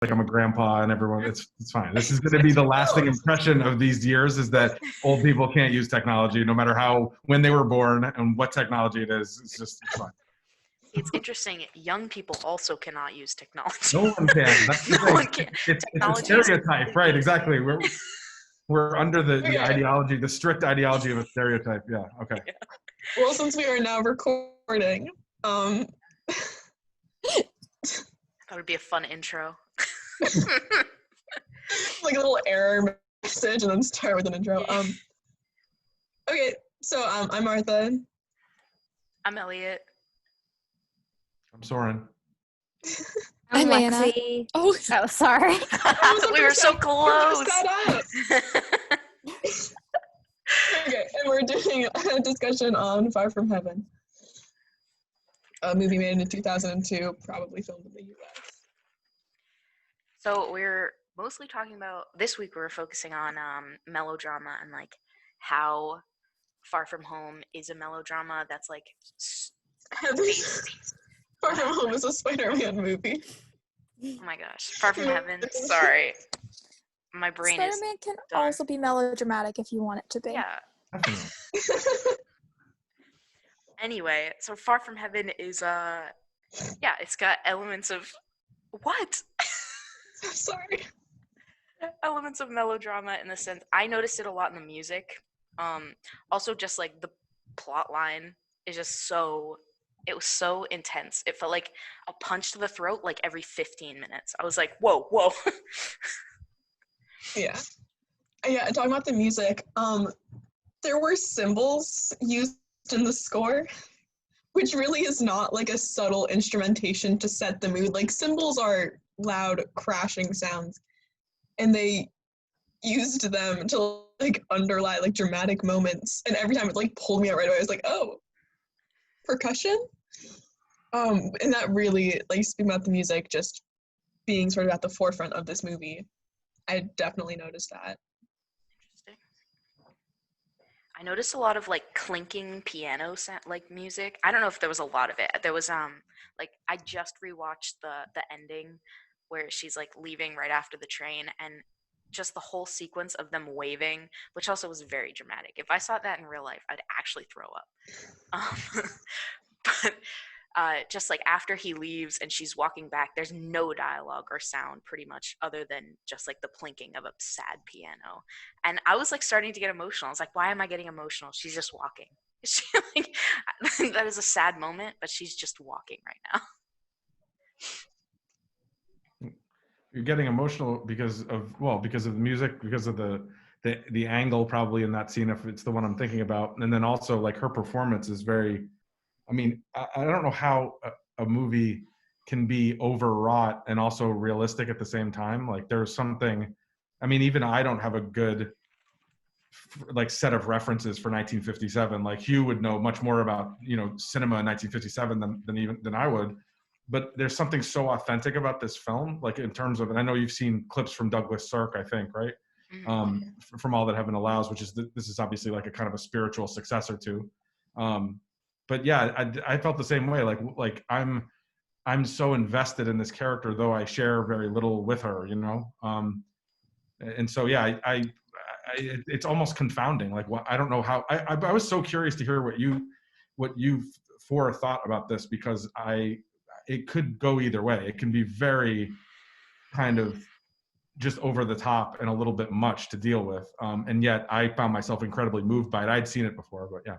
like I'm a grandpa and everyone, it's fine. This is going to be the lasting impression of these years, is that old people can't use technology, no matter when they were born and what technology it is. It's fine. It's interesting. Young people also cannot use technology. No one can. That's the No thing. one can. It's a stereotype, right? Exactly. We're under the ideology, the strict ideology of a stereotype. Yeah. Okay. Yeah. Well, since we are now recording, that would be a fun intro. like a little error message, and then start with an intro. Okay, so I'm Martha. I'm Elliot. I'm Soren. I'm Lexi. Oh, sorry. We were so close. Okay, and we're doing a discussion on Far From Heaven, a movie made in 2002, probably filmed in the U.S. So we're mostly talking about, this week we're focusing on melodrama and like how Far From Home is a melodrama that's like Far From Home is a Spider-Man movie. Oh my gosh. Far From Heaven. Sorry. My brain Spider-Man can also be melodramatic if you want it to be. Yeah. Anyway, so Far From Heaven is it's got elements of what? I'm sorry. Elements of melodrama in the sense I noticed it a lot in the music. Also just like the plot line is just it was so intense. It felt like a punch to the throat like every 15 minutes. I was like, whoa. Yeah, talking about the music, there were cymbals used in the score, which really is not like a subtle instrumentation to set the mood. Like, cymbals are loud crashing sounds, and they used them to like underlie like dramatic moments, and every time it like pulled me out right away. I was like, oh, percussion. And that really, like, speaking about the music just being sort of at the forefront of this movie, I definitely noticed that. Interesting. I noticed a lot of like clinking piano sound, like music. I don't know if there was a lot of it. There was like I just rewatched the ending where she's like leaving right after the train, and just the whole sequence of them waving, which also was very dramatic. If I saw that in real life, I'd actually throw up. But just like after he leaves and she's walking back, there's no dialogue or sound pretty much other than just like the plinking of a sad piano. And I was like starting to get emotional. I was like, why am I getting emotional? She's just walking. That is a sad moment, but she's just walking right now. You're getting emotional because of the music, because of the angle probably in that scene, if it's the one I'm thinking about. And then also like her performance is very, I mean, I don't know how a movie can be overwrought and also realistic at the same time. Like there's something, I mean, even I don't have a good like set of references for 1957. Like Hugh would know much more about, cinema in 1957 than I would. But there's something so authentic about this film, like in terms of, and I know you've seen clips from Douglas Sirk, I think, right? Mm-hmm. From All That Heaven Allows, which is, this is obviously like a kind of a spiritual successor to. But yeah, I felt the same way. Like I'm so invested in this character, though I share very little with her, and so yeah, it's almost confounding. Like, I don't know how. I was so curious to hear what you four thought about this, because it could go either way. It can be very kind of just over the top and a little bit much to deal with, and yet I found myself incredibly moved by it. I'd seen it before, but yeah.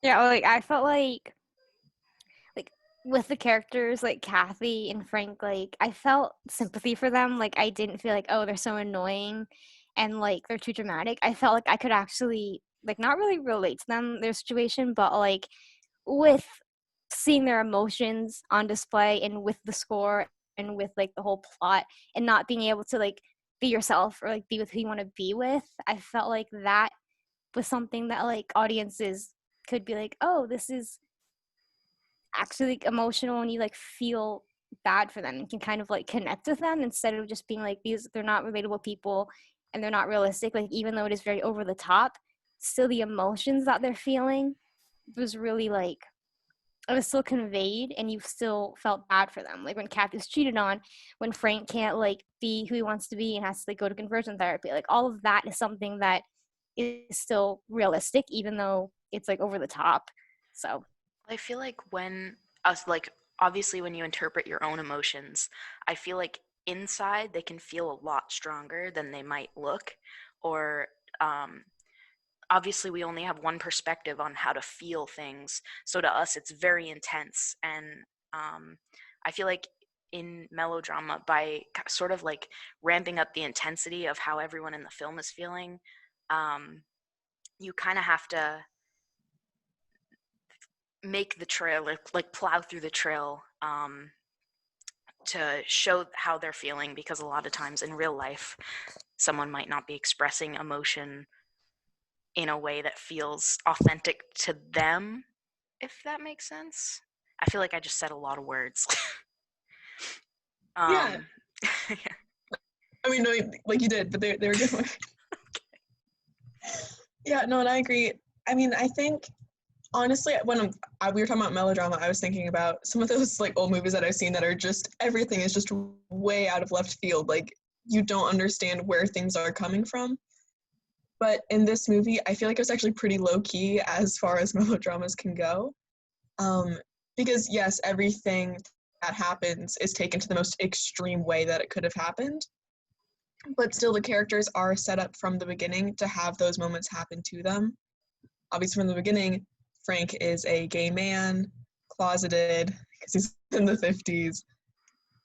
Yeah, like I felt like with the characters like Kathy and Frank, like I felt sympathy for them. Like I didn't feel like, oh, they're so annoying and like they're too dramatic. I felt like I could actually like not really relate to them, their situation, but like with seeing their emotions on display and with the score and with like the whole plot and not being able to like be yourself or like be with who you want to be with, I felt like that was something that like audiences could be like, oh, this is actually like emotional, and you like feel bad for them and can kind of like connect with them instead of just being like, they're not relatable people and they're not realistic. Like even though it is very over the top, still the emotions that they're feeling was really like it was still conveyed, and you still felt bad for them. Like when Kathy's cheated on, when Frank can't like be who he wants to be and has to like go to conversion therapy, like all of that is something that is still realistic, even though it's like over the top. So I feel like when us like obviously when you interpret your own emotions, I feel like inside they can feel a lot stronger than they might look, or obviously we only have one perspective on how to feel things, so to us it's very intense. And I feel like in melodrama, by sort of like ramping up the intensity of how everyone in the film is feeling, you kind of have to make the trail, like plow through the trail, to show how they're feeling, because a lot of times in real life someone might not be expressing emotion in a way that feels authentic to them, if that makes sense. I feel like I just said a lot of words. Yeah. Yeah. I mean, no, like you did, but they were good ones. Yeah, no, and I agree. I mean, I think honestly, when we were talking about melodrama, I was thinking about some of those like old movies that I've seen that are just everything is just way out of left field. Like you don't understand where things are coming from. But in this movie, I feel like it was actually pretty low key as far as melodramas can go. Because yes, everything that happens is taken to the most extreme way that it could have happened. But still, the characters are set up from the beginning to have those moments happen to them. Obviously, from the beginning, Frank is a gay man, closeted, because he's in the 50s,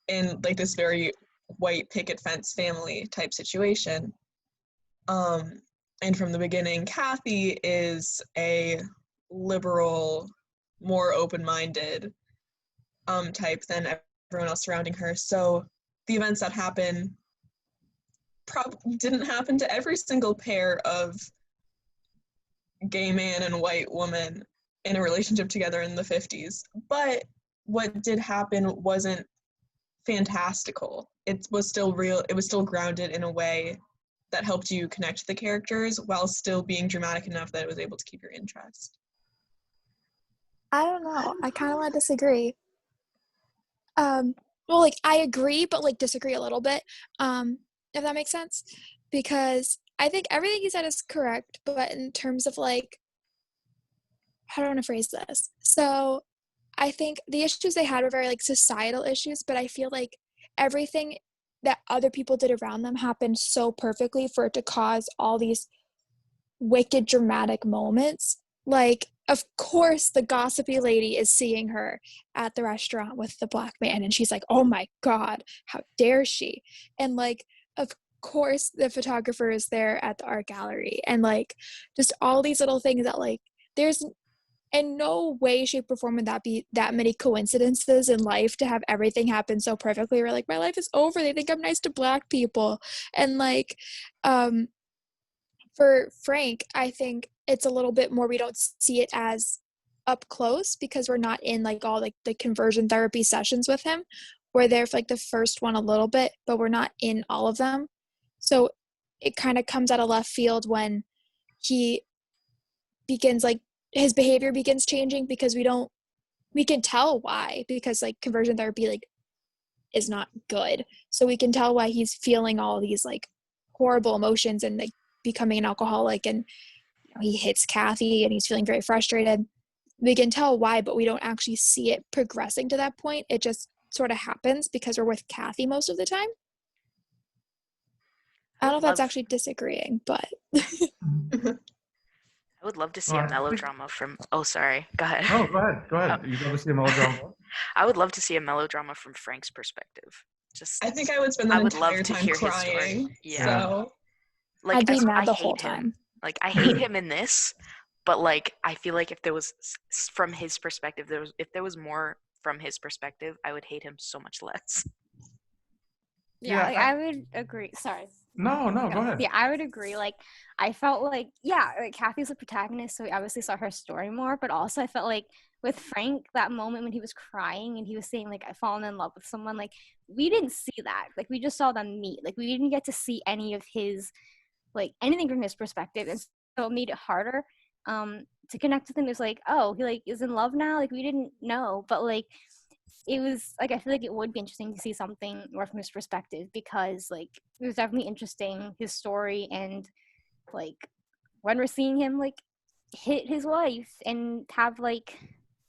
in like this very white picket fence family type situation. And from the beginning, Kathy is a liberal, more open-minded type than everyone else surrounding her. So the events that happen probably didn't happen to every single pair of gay man and white woman in a relationship together in the 50s. But what did happen wasn't fantastical. It was still real. It was still grounded in a way that helped you connect to the characters while still being dramatic enough that it was able to keep your interest. I don't know. I kind of want to disagree. Well, like I agree, but like disagree a little bit. If that makes sense, because I think everything you said is correct, but in terms of like, how do I want to phrase this? So, I think the issues they had were very like societal issues, but I feel like everything that other people did around them happened so perfectly for it to cause all these wicked dramatic moments. Like, of course, the gossipy lady is seeing her at the restaurant with the black man, and she's like, oh my God, how dare she? And like, of course, the photographer is there at the art gallery, and like, just all these little things that like, there's in no way, shape, or form would that be that many coincidences in life to have everything happen so perfectly. We're like, my life is over. They think I'm nice to black people. And like, for Frank, I think it's a little bit more, we don't see it as up close because we're not in like all like the conversion therapy sessions with him. We're there for like the first one a little bit, but we're not in all of them. So it kind of comes out of left field when he begins like his behavior begins changing because we can tell why, because like conversion therapy like is not good. So we can tell why he's feeling all these like horrible emotions and like becoming an alcoholic, and you know, he hits Kathy and he's feeling very frustrated. We can tell why, but we don't actually see it progressing to that point. It just sort of happens because we're with Kathy most of the time. I don't know if that's actually disagreeing, but I would love to see a melodrama from. Oh, sorry. Go ahead. Oh, go ahead. Go ahead. You'd love to see a melodrama. I would love to see a melodrama from Frank's perspective. Just. I think I would spend the entire time crying. Yeah. So. Like, I'd be mad the whole time. Like, I hate him in this, but like, I feel like if there was from his perspective, if there was more from his perspective, I would hate him so much less. Yeah, like, I would agree. Sorry. No, go ahead. Yeah, I would agree. Like, I felt like, yeah, like Kathy's the protagonist, so we obviously saw her story more, but also I felt like with Frank, that moment when he was crying and he was saying, like, I've fallen in love with someone, like, we didn't see that. Like, we just saw them meet. Like, we didn't get to see any of his, like, anything from his perspective, and so it made it harder. to connect with him is like, oh, he like is in love now, like we didn't know, but like it was like, I feel like it would be interesting to see something more from his perspective, because like it was definitely interesting, his story, and like when we're seeing him like hit his wife and have like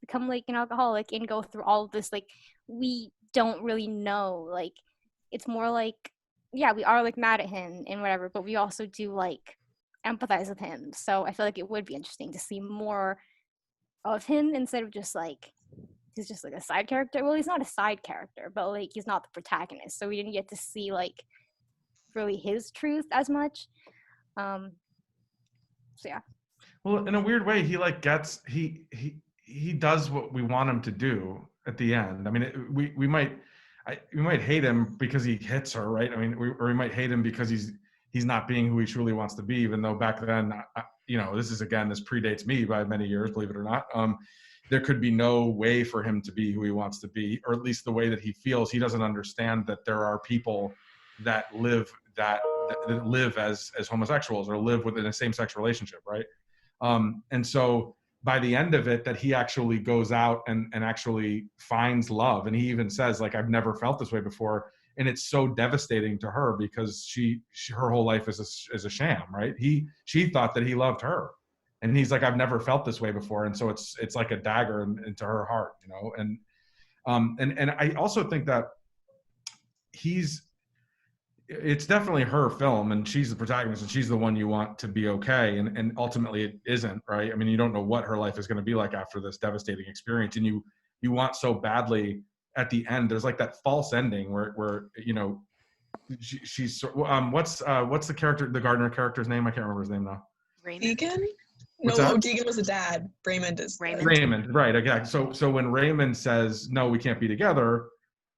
become like an alcoholic and go through all of this, like we don't really know, like it's more like, yeah, we are like mad at him and whatever, but we also do like empathize with him. So I feel like it would be interesting to see more of him instead of just like he's just like a side character. Well, he's not a side character, but like he's not the protagonist, so we didn't get to see like really his truth as much. So yeah. Well, in a weird way, he like gets he does what we want him to do at the end. I mean, we might hate him because he hits her, right? I mean, or we might hate him because he's not being who he truly wants to be. Even though back then, this predates me by many years, believe it or not. There could be no way for him to be who he wants to be, or at least the way that he feels. He doesn't understand that there are people that live as homosexuals or live within a same-sex relationship, right? And so by the end of it, that he actually goes out and actually finds love. And he even says, like, I've never felt this way before. And it's so devastating to her because her whole life is a sham, right? She thought that he loved her. And he's like, I've never felt this way before. And so it's like a dagger into her heart, and I also think that it's definitely her film, and she's the protagonist, and she's the one you want to be okay. And ultimately it isn't, right? I mean, you don't know what her life is going to be like after this devastating experience. And you want so badly at the end, there's like that false ending where she's what's the character, the gardener character's name? I can't remember his name now. Raymond. Deegan? What's No, that? Deegan was a dad. Raymond is Raymond, right? Okay. So when Raymond says no, we can't be together,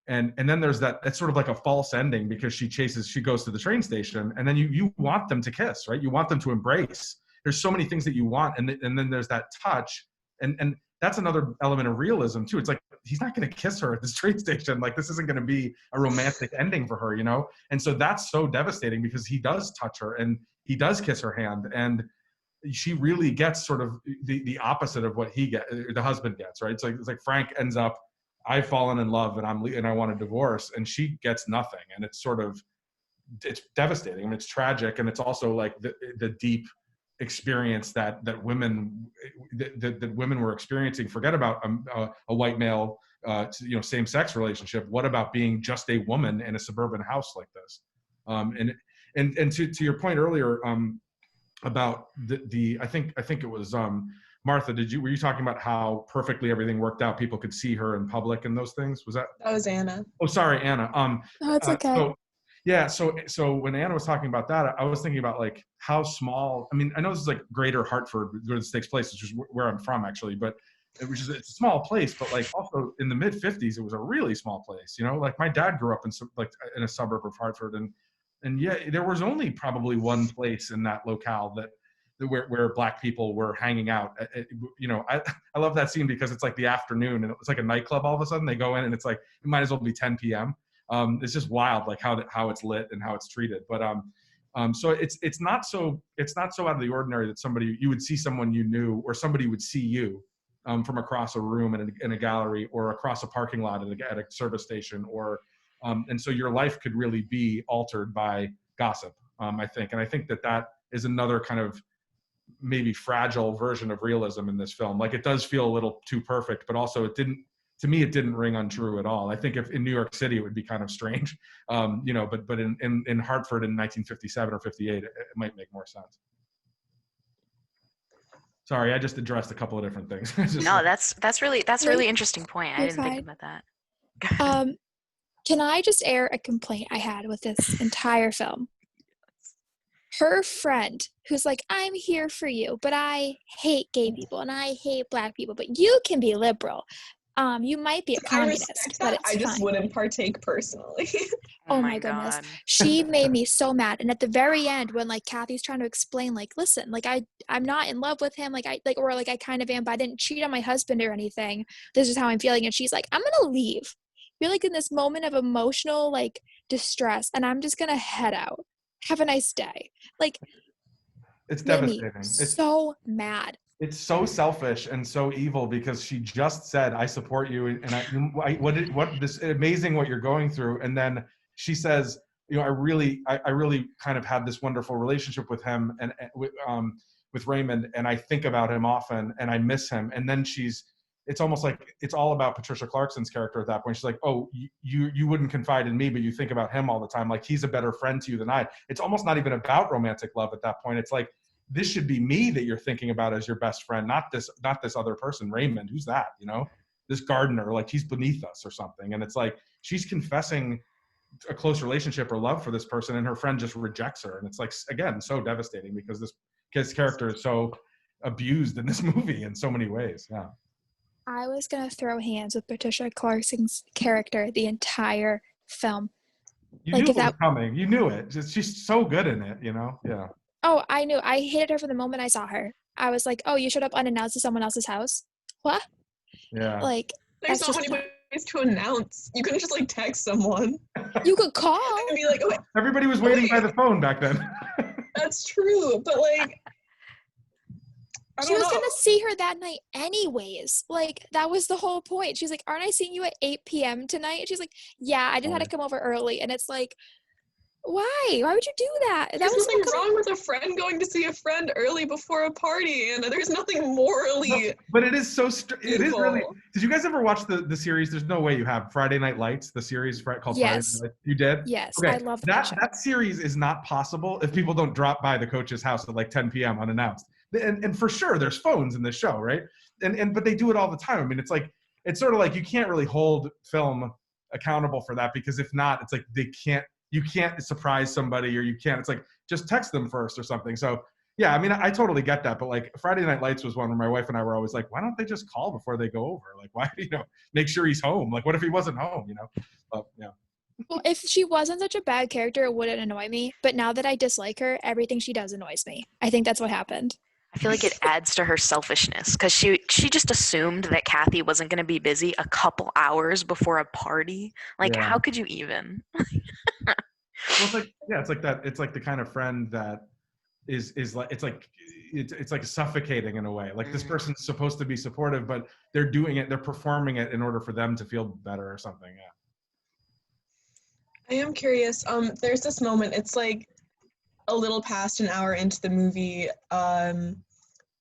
and then there's that's sort of like a false ending because she goes to the train station, and then you want them to kiss, right? You want them to embrace. There's so many things that you want, and then there's that touch, and that's another element of realism too. It's like he's not going to kiss her at this train station. Like this isn't going to be a romantic ending for her, And so that's so devastating because he does touch her and he does kiss her hand, and she really gets sort of the opposite of what the husband gets, right? It's like Frank ends up, I've fallen in love and I want a divorce, and she gets nothing, and it's devastating. I mean, it's tragic, and it's also like the deep experience that women were experiencing. Forget about a white male, same-sex relationship. What about being just a woman in a suburban house like this? And to your point earlier, about the I think it was Martha, were you talking about how perfectly everything worked out? People could see her in public and those things. Was that? That was Anna. Oh, sorry, Anna. Oh, it's okay. So when Anna was talking about that, I was thinking about like how small. I mean, I know this is like Greater Hartford where this takes place, which is where I'm from actually, but it's a small place. But like also in the mid '50s, it was a really small place. Like my dad grew up in a suburb of Hartford, and yeah, there was only probably one place in that locale where Black people were hanging out. I love that scene because it's like the afternoon and it's like a nightclub. All of a sudden they go in and it's like it might as well be 10 p.m. It's just wild, like how it's lit and how it's treated. But so it's not so out of the ordinary that you would see someone you knew, or somebody would see you from across a room in a gallery, or across a parking lot at a service station, or and so your life could really be altered by gossip, I think. And I think that is another kind of maybe fragile version of realism in this film. Like it does feel a little too perfect, but also it didn't ring untrue at all. I think if in New York City, it would be kind of strange, but in Hartford in 1957 or 58, it might make more sense. Sorry, I just addressed a couple of different things. No, that's really interesting point. I didn't think about that. Can I just air a complaint I had with this entire film? Her friend, who's like, I'm here for you, but I hate gay people and I hate Black people, but you can be liberal. You might be a communist, but it's I just fine. wouldn't partake personally. Oh my goodness. She made me so mad. And at the very end, when like Kathy's trying to explain, like, listen, like I'm not in love with him, I kind of am, but I didn't cheat on my husband or anything. This is how I'm feeling. And she's like, I'm gonna leave. You're like in this moment of emotional like distress, and I'm just gonna head out. Have a nice day. Like, it's devastating. So mad. It's so selfish and so evil because she just said, "I support you," and what this amazing what you're going through, and then she says, "You know, I really kind of had this wonderful relationship with him and with Raymond, and I think about him often, and I miss him." And then it's almost like it's all about Patricia Clarkson's character at that point. She's like, "Oh, you wouldn't confide in me, but you think about him all the time. Like he's a better friend to you than I." It's almost not even about romantic love at that point. It's like, this should be me that you're thinking about as your best friend, not this other person, Raymond. Who's that? You know, this gardener, like he's beneath us or something. And it's like she's confessing a close relationship or love for this person, and her friend just rejects her. And it's like, again, so devastating because this character is so abused in this movie in so many ways. Yeah. I was gonna throw hands with Patricia Clarkson's character the entire film. You knew it was coming. You knew it. She's so good in it, you know? Yeah. Oh, I knew. I hated her from the moment I saw her. I was like, oh, you showed up unannounced to someone else's house? What? Yeah. Like, There's not many ways to announce. You couldn't just like text someone. You could call. And be like, oh, everybody was waiting by the phone back then. That's true, but like, she was gonna see her that night anyways. Like, that was the whole point. She's like, aren't I seeing you at 8 p.m. tonight? And she's like, yeah, I just had to come over early. And it's like, why would you do that? There's nothing wrong with a friend going to see a friend early before a party, and there's nothing morally. No, but it is so it is really. Did you guys ever watch the series? There's no way you have Friday Night Lights, the series called Friday Night Lights. You did? Yes, okay. I love that. That series is not possible if people don't drop by the coach's house at like 10 p.m. unannounced. And for sure, there's phones in this show, right? But they do it all the time. I mean, it's sort of like you can't really hold film accountable for that, because if not, it's like you can't surprise somebody, or you can't. It's like, just text them first or something. So yeah, I mean, I totally get that. But like Friday Night Lights was one where my wife and I were always like, why don't they just call before they go over? Like, why, make sure he's home. Like, what if he wasn't home, But yeah. Well, if she wasn't such a bad character, it wouldn't annoy me. But now that I dislike her, everything she does annoys me. I think that's what happened. I feel like it adds to her selfishness, because she just assumed that Kathy wasn't going to be busy a couple hours before a party. Like, how could you even? Well, it's like, yeah, it's like that. It's like the kind of friend that is like, it's like suffocating in a way. Like, this person's supposed to be supportive, but they're performing it in order for them to feel better or something. Yeah. I am curious. There's this moment. It's like a little past an hour into the movie.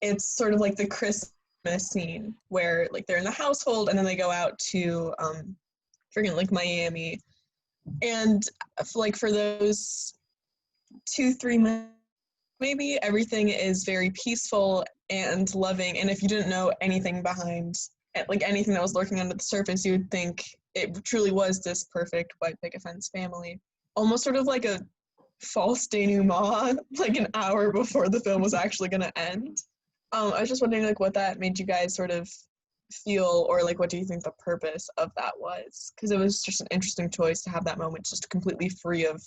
It's sort of like the Christmas scene where like they're in the household and then they go out to like Miami, and like for those 2-3 minutes maybe, everything is very peaceful and loving. And if you didn't know anything behind like anything that was lurking under the surface, you would think it truly was this perfect white picket fence family, almost sort of like a false denouement, like an hour before the film was actually going to end. I was just wondering like what that made you guys sort of feel, or like what do you think the purpose of that was? Because it was just an interesting choice to have that moment just completely free of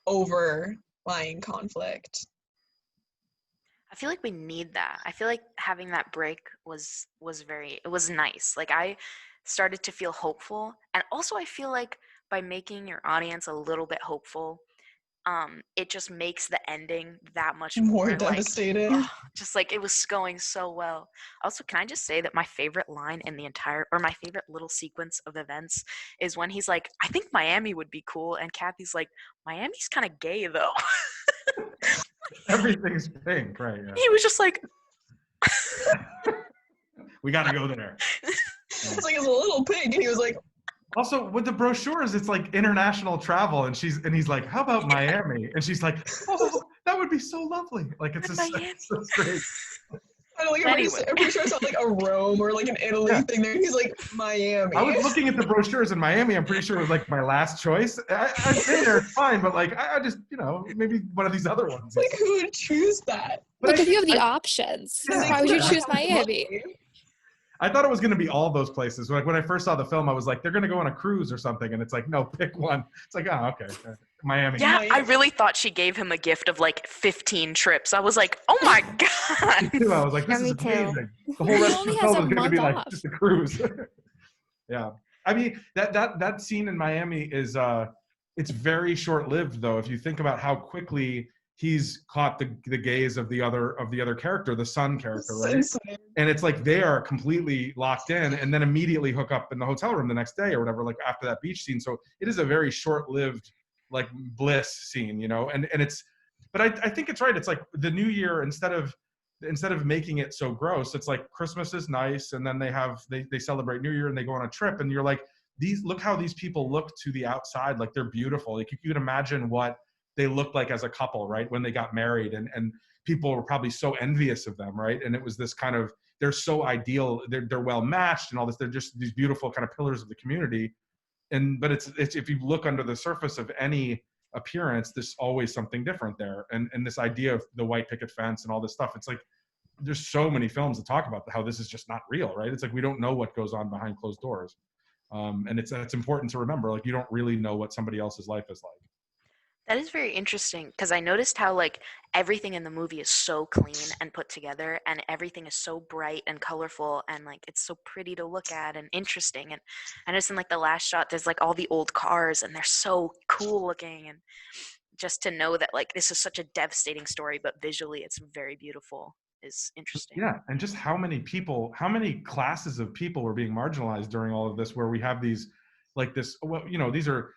overlying conflict. I feel like we need that. I feel like having that break was nice. Like, I started to feel hopeful, and also I feel like by making your audience a little bit hopeful, it just makes the ending that much more devastating. Like, just like, it was going so well. Also, can I just say that my favorite line in my favorite little sequence of events is when he's like, I think Miami would be cool, and Kathy's like, Miami's kind of gay though. Everything's pink, right? Yeah. He was just like, we got to go there. It's like, it's a little pink, and he was like. Also, with the brochures, it's like international travel, and he's like, how about Miami? And she's like, oh, that would be so lovely. Like, it's so strange. I don't like, I'm pretty sure it's not like a Rome or like an Italy thing there. He's like, Miami. I was looking at the brochures in Miami. I'm pretty sure it was like my last choice. I'd say there, it's fine, but like, I just, maybe one of these other ones. Like, who would choose that? Like, if you have the options, why would you choose Miami? I thought it was going to be all those places. Like, when I first saw the film, I was like, they're going to go on a cruise or something. And it's like, no, pick one. It's like, oh, okay. Miami. Yeah, I really thought she gave him a gift of like 15 trips. I was like, oh my God. I was like, this is amazing. The whole rest of the film is going to be like just a cruise. Yeah. I mean, that scene in Miami is, it's very short-lived though. If you think about how quickly he's caught the gaze of the other character, the son character, right? It's And it's like they are completely locked in, and then immediately hook up in the hotel room the next day or whatever, like after that beach scene. So it is a very short-lived like bliss scene, you know. And it's, but I think it's right. It's like the New Year, instead of making it so gross, it's like Christmas is nice, and then they celebrate New Year and they go on a trip, and you're like, look how these people look to the outside, like they're beautiful. Like you can imagine what they looked like as a couple, right, when they got married, and people were probably so envious of them, right? And it was this kind of, they're so ideal, they're well matched and all this, they're just these beautiful kind of pillars of the community. But it's if you look under the surface of any appearance, there's always something different there. And this idea of the white picket fence and all this stuff, it's like there's so many films that talk about how this is just not real, right? It's like we don't know what goes on behind closed doors. And it's important to remember, like, you don't really know what somebody else's life is like. That is very interesting, because I noticed how like everything in the movie is so clean and put together, and everything is so bright and colorful, and like it's so pretty to look at and interesting. And I noticed in like the last shot, there's like all the old cars, and they're so cool looking. And just to know that like this is such a devastating story, but visually it's very beautiful, is interesting. Yeah, and just how many classes of people were being marginalized during all of this, where we have these, like this, well, you know, these are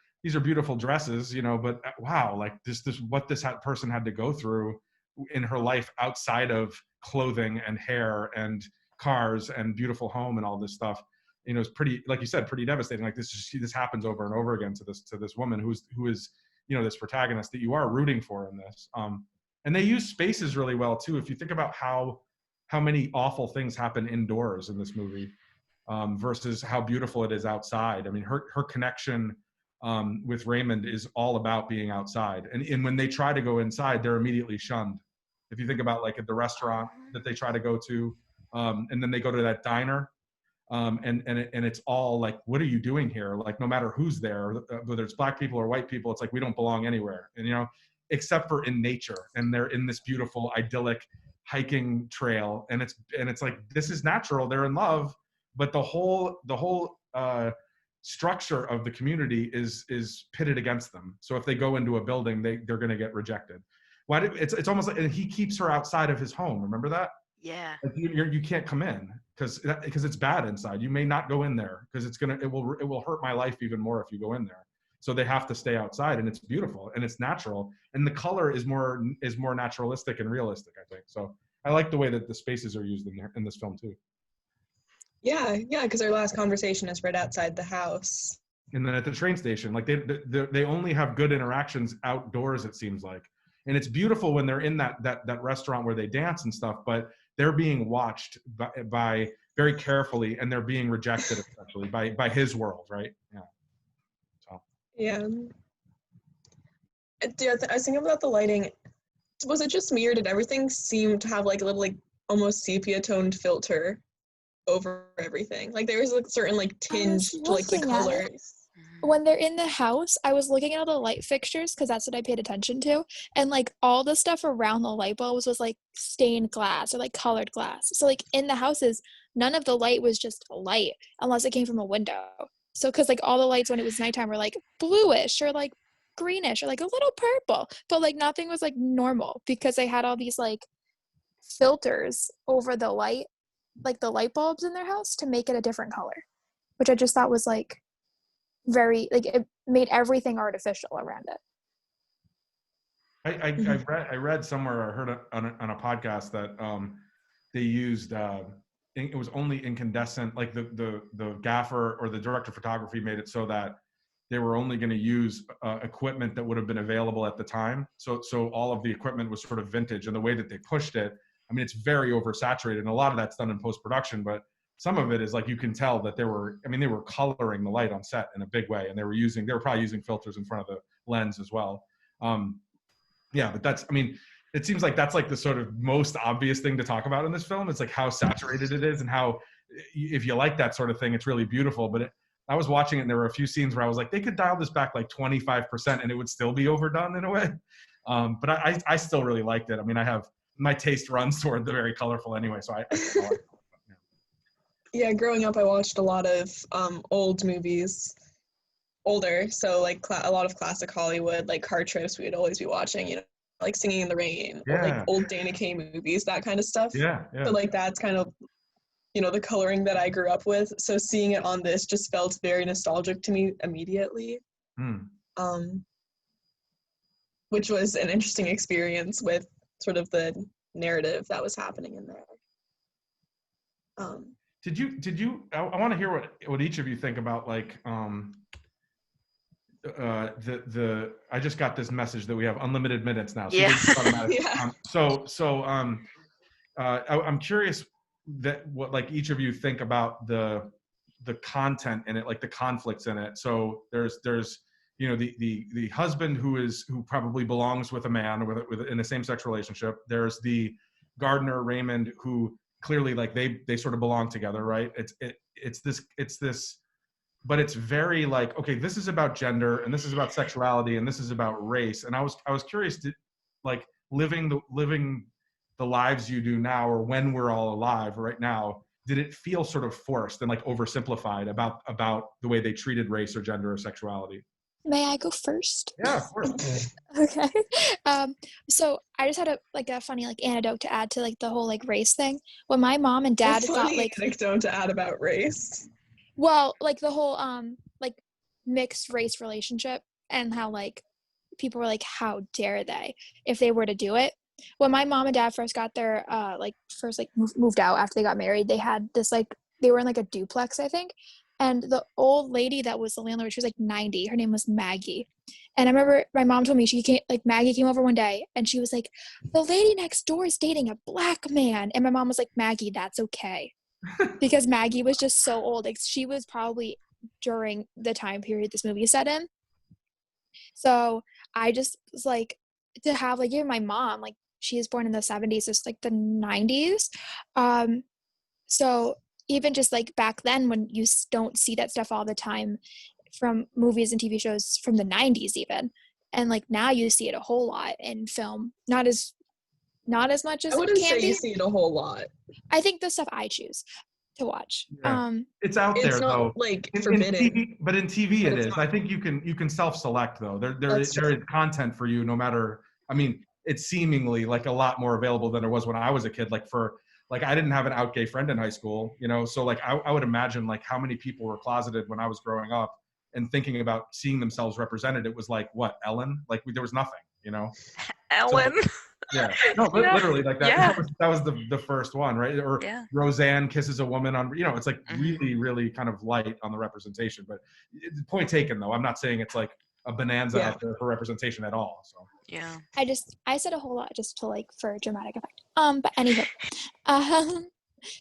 beautiful dresses, you know, but wow, like this what this person had to go through in her life outside of clothing and hair and cars and beautiful home and all this stuff, you know, is pretty, like you said, pretty devastating. Like this happens over and over again to this woman who is, you know, this protagonist that you are rooting for in this. And they use spaces really well too. If you think about how many awful things happen indoors in this movie, versus how beautiful it is outside. I mean, her connection with Raymond is all about being outside. And when they try to go inside, they're immediately shunned. If you think about like at the restaurant that they try to go to, and then they go to that diner, and it's all like, what are you doing here? Like, no matter who's there, whether it's black people or white people, it's like, we don't belong anywhere. And, you know, except for in nature. And they're in this beautiful, idyllic hiking trail. And it's like, this is natural. They're in love. But the whole structure of the community is pitted against them. So if they go into a building, they're going to get rejected. It's almost like, and he keeps her outside of his home. Remember that? Yeah. Like you can't come in because it's bad inside. You may not go in there because it will hurt my life even more if you go in there. So they have to stay outside, and it's beautiful and it's natural, and the color is more naturalistic and realistic, I think. So I like the way that the spaces are used in this film too. Yeah, because our last conversation is right outside the house. And then at the train station, like they only have good interactions outdoors, it seems like. And it's beautiful when they're in that restaurant where they dance and stuff, but they're being watched by very carefully, and they're being rejected essentially by his world, right? Yeah. So. Yeah. I was thinking about the lighting. Was it just me, or did everything seem to have like a little like almost sepia toned filter over everything? Like there was like certain like tinge to like the colors. When they're in the house, I was looking at all the light fixtures because that's what I paid attention to, and like all the stuff around the light bulbs was like stained glass or like colored glass. So like in the houses, none of the light was just light unless it came from a window. So because like all the lights when it was nighttime were like bluish or like greenish or like a little purple, but like nothing was like normal because they had all these like filters over the light, like the light bulbs in their house to make it a different color, which I just thought was like very, like it made everything artificial around it. I read somewhere, I heard on a podcast that they used it was only incandescent, like the gaffer or the director of photography made it so that they were only going to use equipment that would have been available at the time. So all of the equipment was sort of vintage, and the way that they pushed it, I mean, it's very oversaturated, and a lot of that's done in post-production, but some of it is like, you can tell that they were coloring the light on set in a big way, and they were probably using filters in front of the lens as well. Yeah, but it seems like that's like the sort of most obvious thing to talk about in this film. It's like how saturated it is, and how, if you like that sort of thing, it's really beautiful. But I was watching it, and there were a few scenes where I was like, they could dial this back like 25% and it would still be overdone in a way. But I still really liked it. I mean, my taste runs toward the very colorful anyway, so I still like it. Yeah, growing up, I watched a lot of old movies, older, so like a lot of classic Hollywood, like car trips we would always be watching, you like Singing in the Rain or like Yeah. old Dana Kaye movies, that kind of stuff. Yeah. So like that's kind of, you know, the coloring that I grew up with. So seeing it on this just felt very nostalgic to me immediately. Hmm. Which was an interesting experience with sort of the narrative that was happening in there. Did you I want to hear what each of you think about like I just got this message that we have unlimited minutes now. So Yeah. Yeah. I'm curious that what like each of you think about the content in it, like the conflicts in it. So there's you know the husband who probably belongs with a man with in a same-sex relationship. There's the gardener Raymond who clearly like they sort of belong together, right? It's this but it's very like, okay, this is about gender and this is about sexuality and this is about race. And I was curious to like living the lives you do now, or when we're all alive right now, did it feel sort of forced and like oversimplified about the way they treated race or gender or sexuality? May I go first? Yeah, of course. Okay. So I just had a funny like anecdote to add to like the whole like race thing. When my mom and dad A got funny like anecdote to add about race. well, like the whole like mixed race relationship and how like people were like, how dare they if they were to do it. When my mom and dad first got their moved out after they got married, they had this like they were in like a duplex, I think. And the old lady that was the landlord, she was like 90. Her name was Maggie. And I remember my mom told me Maggie came over one day and she was like, the lady next door is dating a black man. And my mom was like, Maggie, that's okay. Because Maggie was just so old. Like she was probably during the time period this movie is set in. So I just was like, to have like even my mom, like she is born in the 70s, it's like the 90s. So even just like back then when you don't see that stuff all the time from movies and TV shows from the 90s even, and like now you see it a whole lot in film, not as much as I wouldn't it can say be. you see it a whole lot. I think the stuff I choose to watch. Yeah. It's out there It's not though. like In forbidden. TV, but in TV But it it's is. not. I think you can self-select though. There That's is true. content for you no matter. I mean, it's seemingly like a lot more available than it was when I was a kid. Like I didn't have an out gay friend in high school, you know. So like I would imagine like how many people were closeted when I was growing up and thinking about seeing themselves represented. It was like what, Ellen? Like there was nothing, you know. Ellen. So, yeah, no, Yeah. literally like that. Yeah. That was the first one, right? Or Yeah. Roseanne kisses a woman on, you know, it's like Mhm. really kind of light on the representation. But point taken, though. I'm not saying it's like a bonanza Yeah. out there for representation at all. So Yeah. I said a whole lot just to like for dramatic effect. But anywho,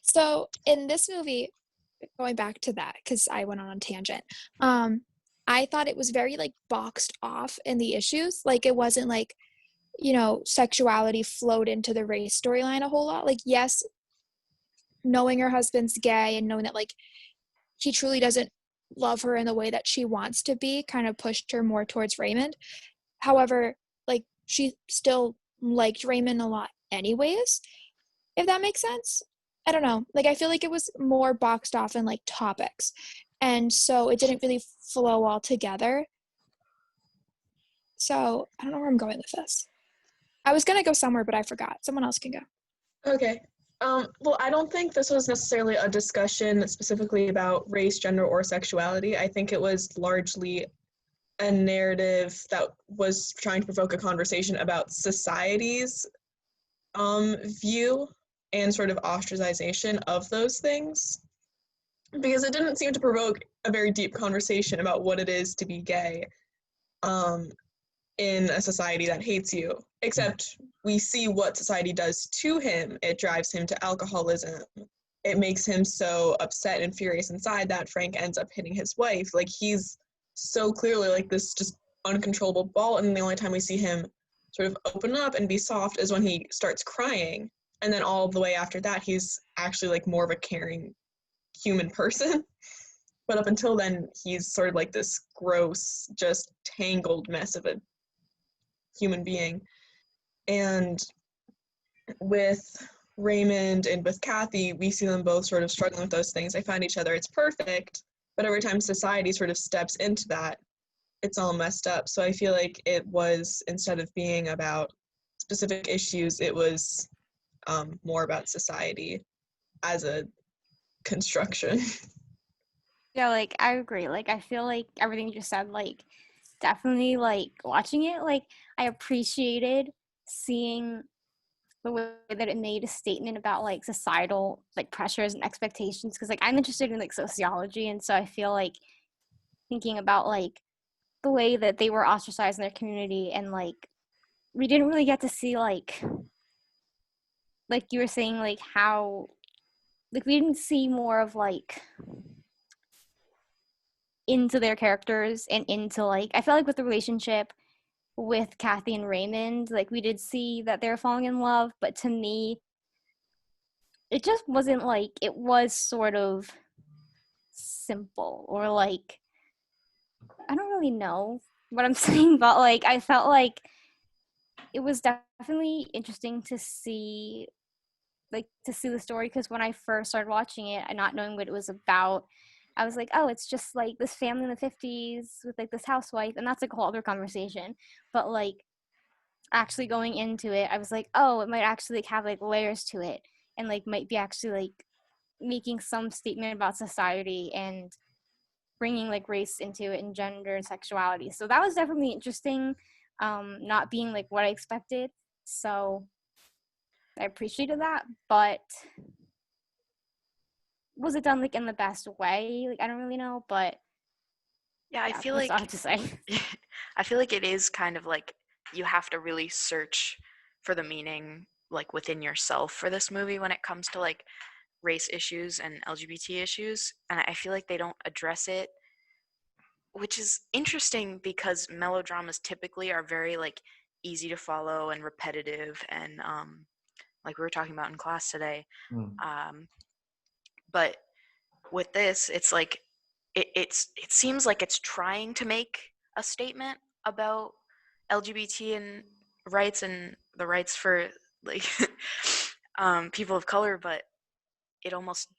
so in this movie, going back to that because I went on a tangent. I thought it was very like boxed off in the issues. Like it wasn't like, you know, sexuality flowed into the race storyline a whole lot. Like yes, knowing her husband's gay and knowing that like he truly doesn't love her in the way that she wants to be kind of pushed her more towards Raymond. However, like she still liked Raymond a lot anyways, if that makes sense. I don't know. Like I feel like it was more boxed off in like topics. And so it didn't really flow all together. So I don't know where I'm going with this. I was going to go somewhere, but I forgot. Someone else can go. Okay. Well, I don't think this was necessarily a discussion specifically about race, gender, or sexuality. I think it was largely a narrative that was trying to provoke a conversation about society's view and sort of ostracization of those things. Because it didn't seem to provoke a very deep conversation about what it is to be gay in a society that hates you. Except we see what society does to him. It drives him to alcoholism. It makes him so upset and furious inside that Frank ends up hitting his wife. Like he's so clearly like this just uncontrollable ball, and the only time we see him sort of open up and be soft is when he starts crying. And then all the way after that, he's actually like more of a caring human person. But up until then, he's sort of like this gross, just tangled mess of a human being. And with Raymond and with Kathy, we see them both sort of struggling with those things. They find each other, it's perfect, but every time society sort of steps into that, it's all messed up. So I feel like it was, instead of being about specific issues. It was more about society as a construction. Yeah, like I agree. Like I feel like everything you just said, like definitely like watching it, like I appreciated seeing the way that it made a statement about like societal like pressures and expectations, because like I'm interested in like sociology, and so I feel like thinking about like the way that they were ostracized in their community, and like we didn't really get to see like you were saying, like how like we didn't see more of like into their characters and into like I felt like with the relationship with Kathy and Raymond, like we did see that they were falling in love, but to me it just wasn't like it was sort of simple, or like I don't really know what I'm saying, but like I felt like it was definitely interesting to see the story, because when I first started watching it and not knowing what it was about, I was like, oh, it's just like this family in the 50s with like this housewife, and that's like a whole other conversation. But like actually going into it, I was like, oh, it might actually like have like layers to it, and like might be actually like making some statement about society and bringing like race into it and gender and sexuality. So that was definitely interesting, not being like what I expected. So I appreciated that, but was it done like in the best way? Like I don't really know, but Yeah, I yeah, feel that's all I like have to say. I feel like it is kind of like you have to really search for the meaning like within yourself for this movie when it comes to like race issues and LGBT issues, and I feel like they don't address it, which is interesting because melodramas typically are very like easy to follow and repetitive, and like we were talking about in class today. Mm. But with this, it's like it seems like it's trying to make a statement about LGBT and rights and the rights for like people of color, but it almost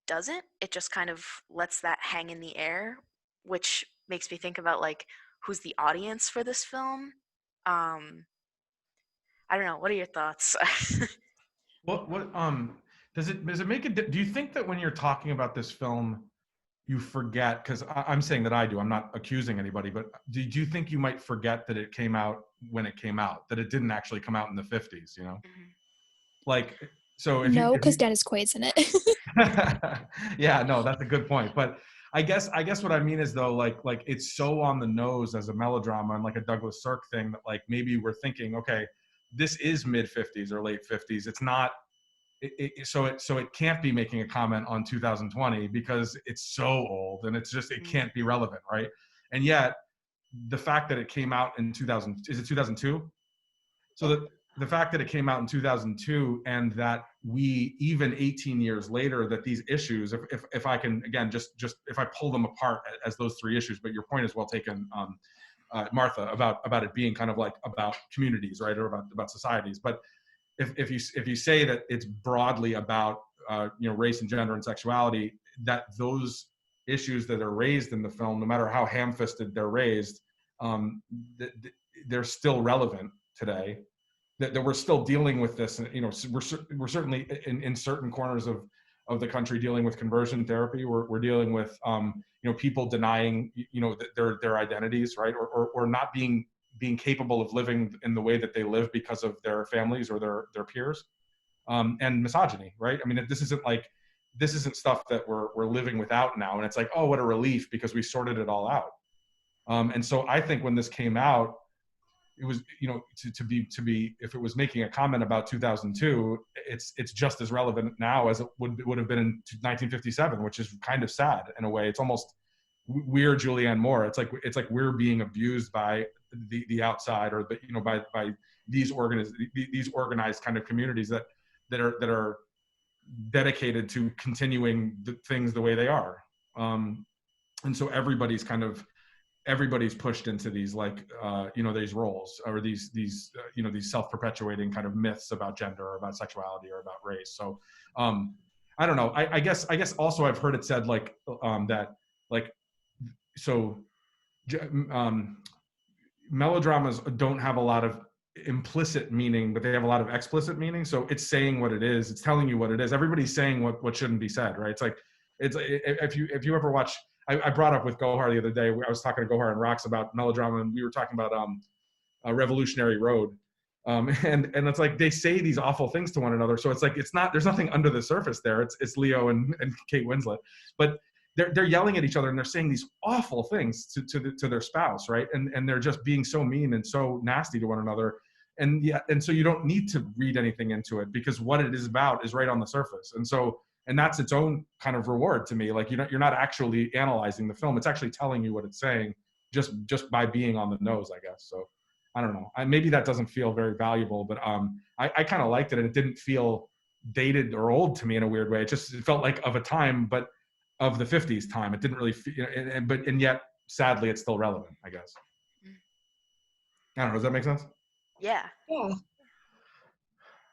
doesn't. It just kind of lets that hang in the air, which makes me think about like who's the audience for this film. I don't know. What are your thoughts? What does it make do you think that when you're talking about this film you forget, because I'm saying that I do, I'm not accusing anybody, but did you think you might forget that it came out when it came out, that it didn't actually come out in the 50s, you know? Mhm. Like, so No, if you because Dennis Quaid's in it. yeah, no, that's a good point. But I guess what I mean is though, like it's so on the nose as a melodrama and like a Douglas Sirk thing that like maybe we're thinking, okay, this is mid 50s or late 50s. It's not so it can't be making a comment on 2020 because it's so old and it's just it can't be relevant, right? And yet the fact that it came out in 2000, is it 2002? So the fact that it came out in 2002 and that we even 18 years later that these issues, if I can again just if I pull them apart as those three issues, but your point is well taken, Martha, about it being kind of like about communities, right, or about societies. But if you say that it's broadly about race and gender and sexuality, that those issues that are raised in the film, no matter how ham-fisted they're raised, they're still relevant today. That we're still dealing with this. We're certainly in certain corners of the country dealing with conversion therapy. We're dealing with people denying their identities, right, or not being capable of living in the way that they live because of their families or their peers, and misogyny, right? I mean, this isn't stuff that we're living without now, and it's like, oh, what a relief because we sorted it all out. And so I think when this came out, it was to be if it was making a comment about 2002, it's just as relevant now as it would have been in 1957, which is kind of sad in a way. It's almost we're Julianne Moore. It's like we're being abused by the outside, or by these organized kind of communities that are dedicated to continuing the things the way they are. And so everybody's pushed into these these roles, or these self-perpetuating kind of myths about gender or about sexuality or about race. So I don't know. I guess also I've heard it said that so melodramas don't have a lot of implicit meaning, but they have a lot of explicit meaning. So it's saying what it is. It's telling you what it is. Everybody's saying what shouldn't be said, right? It's like, if you ever watch, I brought up with Gohar the other day, I was talking to Gohar and Rox about melodrama, and we were talking about a Revolutionary Road. And it's like they say these awful things to one another. So it's like, there's nothing under the surface there. It's Leo and Kate Winslet, but they're yelling at each other and they're saying these awful things to their spouse, right? And they're just being so mean and so nasty to one another. And so you don't need to read anything into it, because what it is about is right on the surface. And that's its own kind of reward to me. Like, you're not actually analyzing the film. It's actually telling you what it's saying just by being on the nose, I guess. So I don't know. Maybe that doesn't feel very valuable, but I kind of liked it, and it didn't feel dated or old to me in a weird way. It felt like of a time, but of the 50s time. It didn't really feel, and yet sadly it's still relevant, I guess. I don't know. Does that make sense? Yeah. Yeah.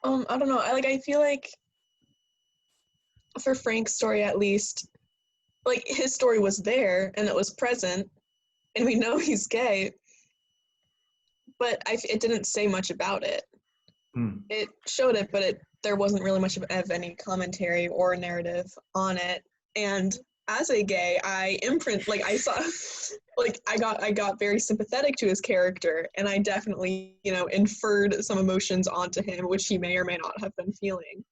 I don't know. I feel like for Frank's story, at least, like, his story was there and it was present, and we know he's gay, but it didn't say much about it. It showed it, but there wasn't really much of any commentary or narrative on it. And as a gay, I got very sympathetic to his character, and I definitely, inferred some emotions onto him, which he may or may not have been feeling.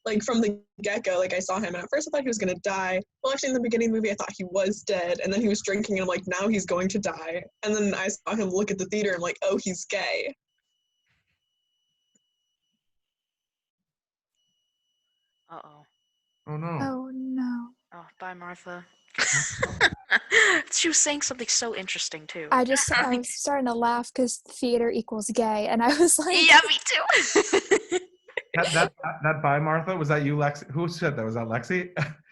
Like, from the get-go, like, I saw him, and at first I thought he was going to die. Well, actually, in the beginning of the movie, I thought he was dead, and then he was drinking, and I'm like, now he's going to die. And then I saw him look at the theater, and I'm like, oh, he's gay. Uh-oh. Oh, no. Oh no. Oh, bye, Martha. She was saying something so interesting, too. I was starting to laugh because theater equals gay, and I was like, Yeah, me too. That bye, Martha, was that you, Lexi? Who said that? Was that Lexi?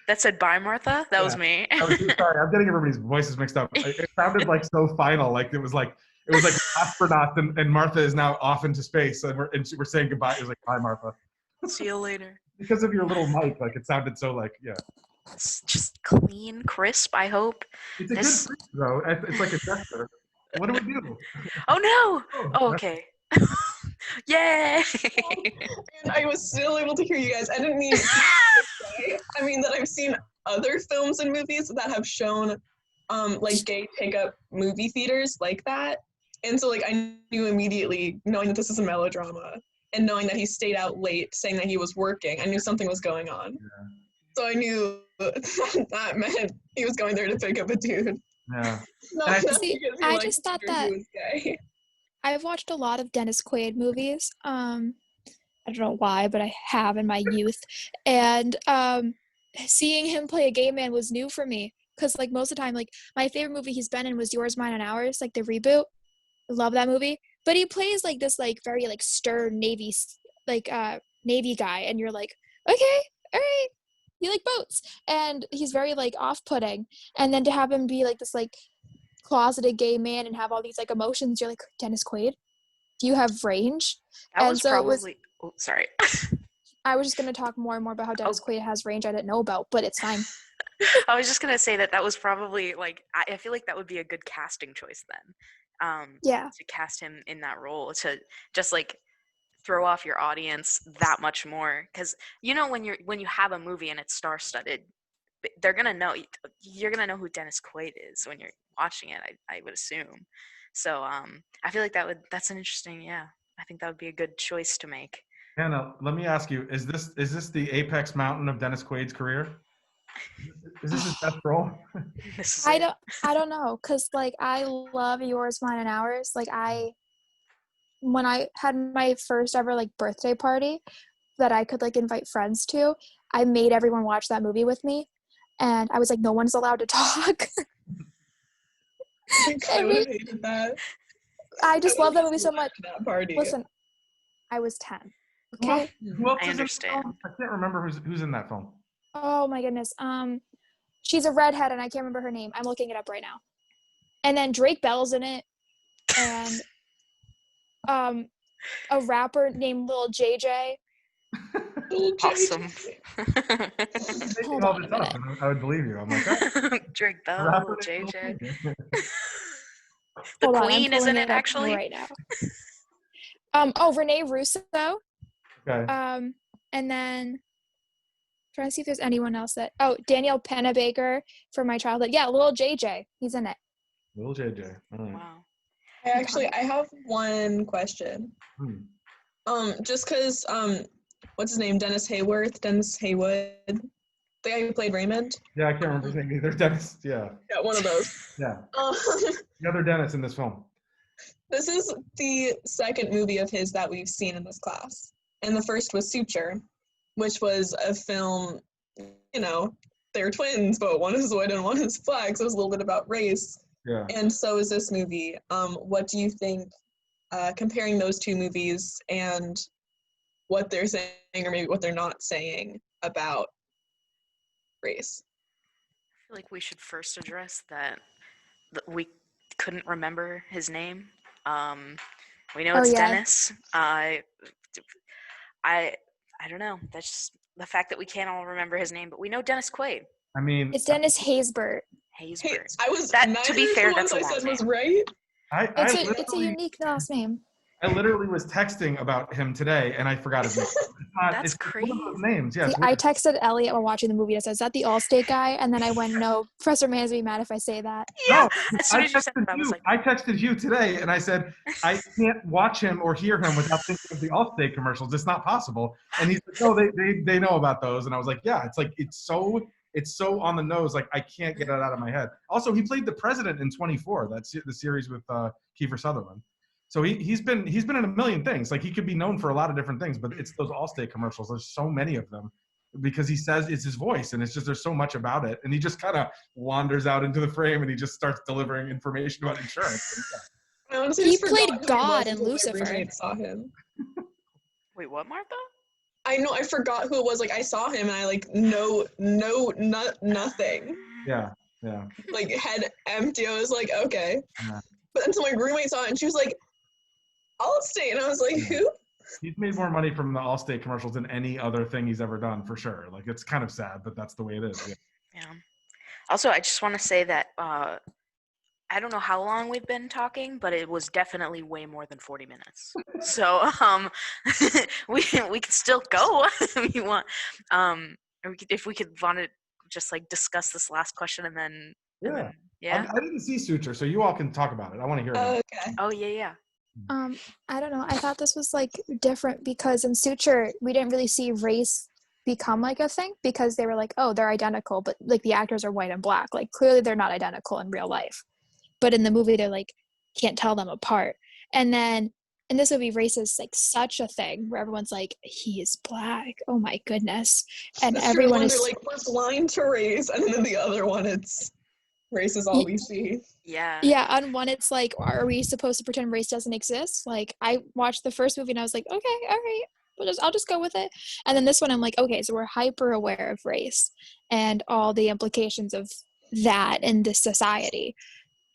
That said bye, Martha? That was me. Sorry, I'm getting everybody's voices mixed up. It sounded like so final, like it was like astronauts, and Martha is now off into space, and we're saying goodbye. It was like, bye, Martha. See you later. Because of your little mic, like, it sounded so like, yeah. It's just clean, crisp, I hope. It's a good freak, though. It's like a gesture. What do we do? Oh, no! Oh, okay. Yay! And I was still able to hear you guys. I didn't mean I mean that I've seen other films and movies that have shown like gay pickup movie theaters like that. And so, like, I knew immediately, knowing that this is a melodrama and knowing that he stayed out late saying that he was working, I knew something was going on. Yeah. So I knew that meant he was going there to pick up a dude. Yeah. I just thought that I've watched a lot of Dennis Quaid movies. I don't know why, but I have in my youth. And seeing him play a gay man was new for me. Because, like, most of the time, like, my favorite movie he's been in was Yours, Mine, and Ours, like, the reboot. I love that movie. But he plays, like, this, like, very, like, stern Navy guy. And you're like, okay, all right. You like boats. And he's very, like, off-putting. And then to have him be, like, this, like, closeted gay man and have all these, like, emotions, you're like, Dennis Quaid, do you have range? That was probably... Oh, sorry. I was just going to talk more and more about how Dennis Quaid has range I didn't know about, but it's fine. I was just going to say that was probably, like, I feel like that would be a good casting choice then. Yeah. To cast him in that role, to just, like, throw off your audience that much more. Because, when you have a movie and it's star-studded, they're going to know, you're going to know who Dennis Quaid is when you're watching it, I would assume. So I feel like that's an interesting, I think that would be a good choice to make. Hannah, let me ask you, is this the apex mountain of Dennis Quaid's career? Is this his best role? I don't know, because, like, I love Yours, Mine, and Ours. Like, when I had my first ever, like, birthday party that I could, like, invite friends to, I made everyone watch that movie with me, and I was like, no one's allowed to talk. I would have hated that. I just love that movie so much. That party. Listen, I was 10. Okay. Who else I is in understand. the film? I can't remember who's in that film. Oh my goodness. She's a redhead and I can't remember her name. I'm looking it up right now. And then Drake Bell's in it, and a rapper named Lil JJ. Awesome. Hold on a minute. I would believe you. I'm like, Drake Bell, Lil JJ. The Hold on, Queen is in pulling it, actually. right now. Renee Russo. Okay. And then trying to see if there's anyone else that. Oh, Daniel Pennebaker from My Childhood. Yeah, little JJ. He's in it. Little JJ. All right. Wow. I have one question. Just because what's his name? Dennis Hayworth, Dennis Haywood, the guy who played Raymond. Yeah, I can't remember his name either. Dennis. Yeah. Yeah, one of those. Yeah. Um, The other Dennis in this film. This is the second movie of his that we've seen in this class. And the first was Suture, which was a film, you know, they're twins, but one is white and one is black, so it was a little bit about race. Yeah. And so is this movie. What do you think, comparing those two movies and what they're saying or maybe what they're not saying about race? I feel like we should first address that we couldn't remember his name. We know it's Dennis. I don't know. That's just the fact that we can't all remember his name, but we know Dennis Quaid. I mean, it's Dennis Haysbert. Hey, I was that. To be fair, that's a long name. Was right. It's a unique last name. I literally was texting about him today, and I forgot his name. That's crazy. One of those names. Yeah, I texted Elliot while watching the movie. I said, "Is that the Allstate guy?" And then I went, "No, Professor Man's gonna be mad if I say that." Yeah. No, as soon as you said that, I texted you today, and I said, "I can't watch him or hear him without thinking of the Allstate commercials. It's not possible." And he's like, "Oh, they know about those." And I was like, "Yeah, it's so on the nose. Like I can't get it out of my head." Also, he played the president in 24. That's the series with Kiefer Sutherland. So he's been in a million things. Like he could be known for a lot of different things, but it's those Allstate commercials. There's so many of them because he says it's his voice, and it's just there's so much about it, and he just kind of wanders out into the frame and he just starts delivering information about insurance. I honestly he played God in Lucifer. I saw him. Wait, what, Martha? I know. I forgot who it was. Like I saw him, and I nothing. Yeah. Like head empty. I was like, okay. Yeah. But then so my roommate saw it, and she was like, Allstate, and I was like, who? He's made more money from the Allstate commercials than any other thing he's ever done, for sure. Like it's kind of sad, but that's the way it is. Yeah. Also, I just want to say that I don't know how long we've been talking, but it was definitely way more than 40 minutes. So we can still go if you want. If we could want to just like discuss this last question and then. Yeah. Yeah. I didn't see Suture, so you all can talk about it. I want to hear about it. Okay. Oh yeah. I don't know. I thought this was like different because in Suture we didn't really see race become like a thing because they were like, oh, they're identical, but like the actors are white and black. Like clearly they're not identical in real life. But in the movie they're like can't tell them apart. And then in this movie race is like such a thing where everyone's like, he is black. Oh my goodness. And everyone is like, we're blind to race, and then the other one it's race is all we see. Yeah. On one it's like, are we supposed to pretend race doesn't exist? Like I watched the first movie and I was like, okay, all right, I'll just go with it. And then this one I'm like, okay, so we're hyper aware of race and all the implications of that in this society.